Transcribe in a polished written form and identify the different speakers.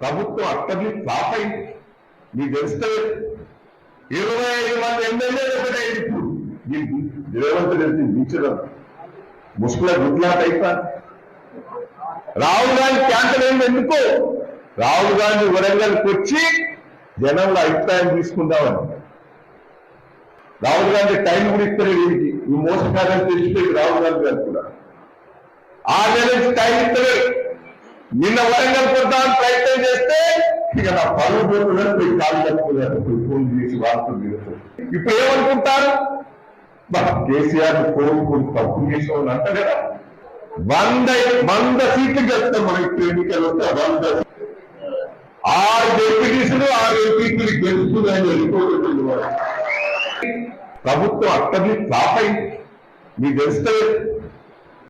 Speaker 1: ప్రభుత్వం అక్కడికి ఫ్లాప్ అయింది. మీకు తెలుస్తుంది 25 మంది ఎమ్మెల్యేలు ఒకటే ఇప్పుడు రేవంత్ రెడ్డి దించడం ముసుగుల గుట్లాట్ అయిపోయి రాహుల్ గాంధీ క్యాన్సర్ అయింది. ఎందుకు రాహుల్ గాంధీ వరంగల్కి వచ్చి జనంలో అభిప్రాయం తీసుకుందామని రాహుల్ గాంధీ టైం కూడా ఇస్తారు. ఈ మోసకాలను తెలిసిపోయి రాహుల్ గాంధీ గారు కూడా 6 నెలల నుంచి టైం ఇస్తారు. నిన్న వరంగల్ కొద్దామని ప్రయత్నం చేస్తే ఇక నా పరువు పోతుందని పోయి కాలు కట్టుకున్నారు. ఫోన్ చేసి వాడుతుంది. ఇప్పుడు ఏమనుకుంటారు, కేసీఆర్ కోరుకుని తప్పు చేసామని అంట కదా. 100 సీట్లు గెలుస్తాం మనం. ఇప్పుడు ఎన్నికలు వస్తే 100 6 డిప్యూటీసులు 6 ఎంపీలు గెలుస్తుందని వెళ్ళిపోతుంది. ప్రభుత్వం అక్కడికి ఫ్లాప్ అయింది. మీకు తెలుస్తుంది